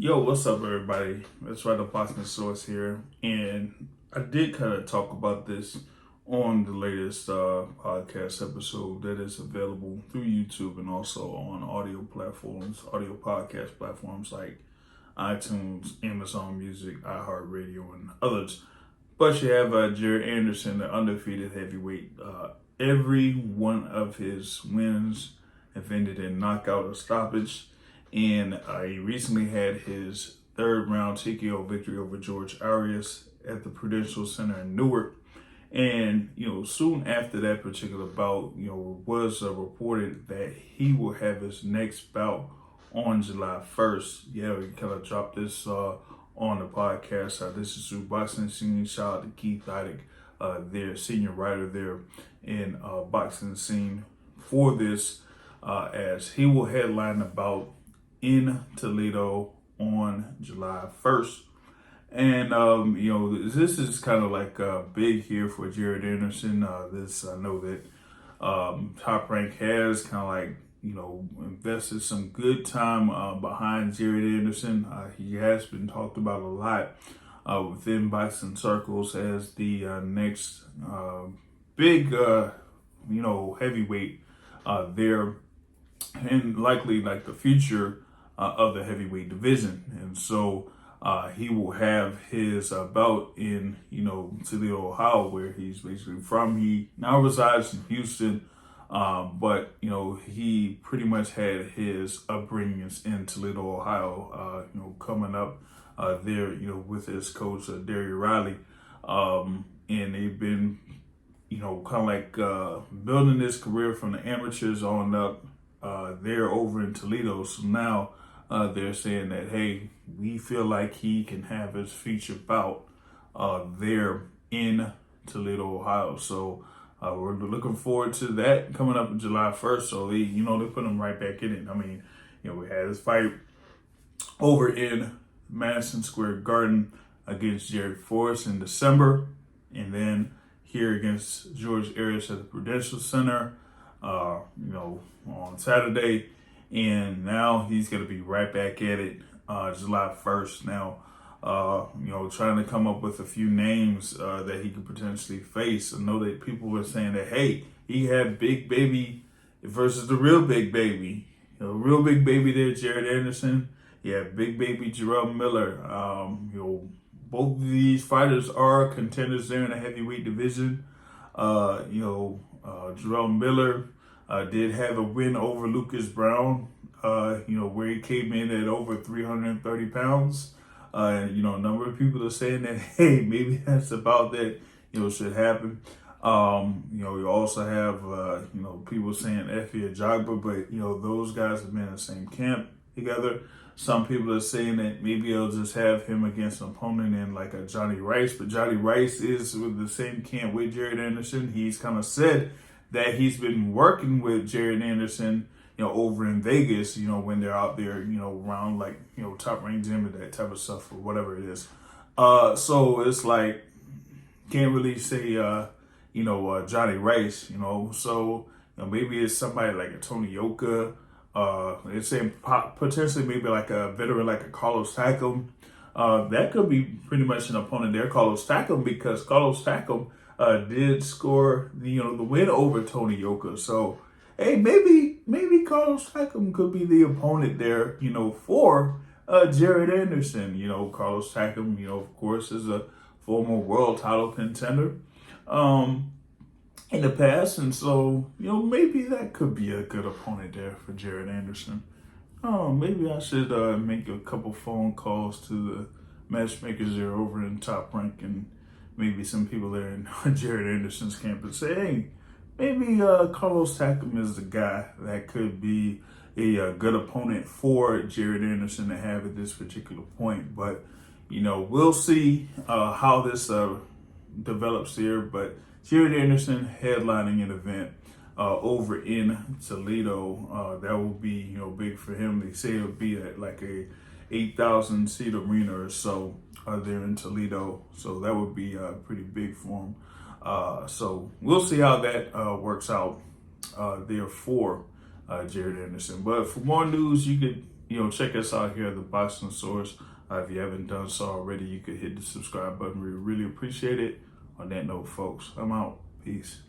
Yo, what's up, everybody? Let's write a boxing source here, and I did kind of talk about this on the latest podcast episode that is available through YouTube and also on audio platforms, audio podcast platforms like iTunes, Amazon Music, iHeartRadio, and others. But you have Jared Anderson, the undefeated heavyweight. Every one of his wins have ended in knockout or stoppage. And he recently had his third round TKO victory over George Arias at the Prudential Center in Newark. And, soon after that particular bout, it was reported that he will have his next bout on July 1st. Yeah, we kind of dropped this on the podcast. This is through BoxingScene. Shout out to Keith Idec, their senior writer there in BoxingScene for this, as he will headline the bout in Toledo on July 1st. And, this is kind of like big here for Jared Anderson. I know that Top Rank has kind of like, invested some good time behind Jared Anderson. He has been talked about a lot within boxing circles as the next big, heavyweight there, and likely like the future of the heavyweight division. And so he will have his bout in, Toledo, Ohio, where he's basically from. He now resides in Houston, but, he pretty much had his upbringings in Toledo, Ohio, coming up there, with his coach, Derry Riley. And they've been, kind of like building his career from the amateurs on up there over in Toledo. So now they're saying that, hey, we feel like he can have his feature bout there in Toledo, Ohio. So we're looking forward to that coming up on July 1st. So they put him right back in it. I mean, we had his fight over in Madison Square Garden against Jerry Forrest in December, and then here against George Arias at the Prudential Center, on Saturday. And now he's going to be right back at it July 1st. Now, trying to come up with a few names that he could potentially face. I know that people were saying that, hey, he had Big Baby versus the real Big Baby. Real Big Baby there, Jared Anderson. He had Big Baby Jarrell Miller. Both of these fighters are contenders there in the heavyweight division. Jarrell Miller did have a win over Lucas Brown, where he came in at over 330 pounds. A number of people are saying that, hey, maybe that's about that, should happen. You also have, people saying Effie Ajagba, but, those guys have been in the same camp together. Some people are saying that maybe they'll just have him against an opponent in like a Johnny Rice, but Johnny Rice is with the same camp with Jared Anderson. He's kind of said that he's been working with Jared Anderson, over in Vegas, when they're out there, around like, Top Rank Gym and that type of stuff or whatever it is. So it's like, can't really say, Johnny Rice, so maybe it's somebody like a Tony Yoka. They're saying potentially maybe like a veteran like a Carlos Takam. That could be pretty much an opponent there, Carlos Takam, because Carlos Takam did score the win over Tony Yoka. So hey, maybe Carlos Takam could be the opponent there, for Jared Anderson. Carlos Takam, of course, is a former world title contender in the past, and so maybe that could be a good opponent there for Jared Anderson. Maybe I should make a couple phone calls to the matchmakers there over in Top Rank and maybe some people there in Jared Anderson's camp and say, hey, maybe Carlos Takam is the guy that could be a good opponent for Jared Anderson to have at this particular point. But, we'll see how this develops here. But Jared Anderson headlining an event over in Toledo, that will be, big for him. They say it'll be at like a 8,000 seat arena or so there in Toledo. So that would be pretty big for him. So we'll see how that works out there for Jared Anderson. But for more news, you could check us out here at the Boxing Source. If you haven't done so already, you could hit the subscribe button. We really appreciate it. On that note, folks, I'm out. Peace.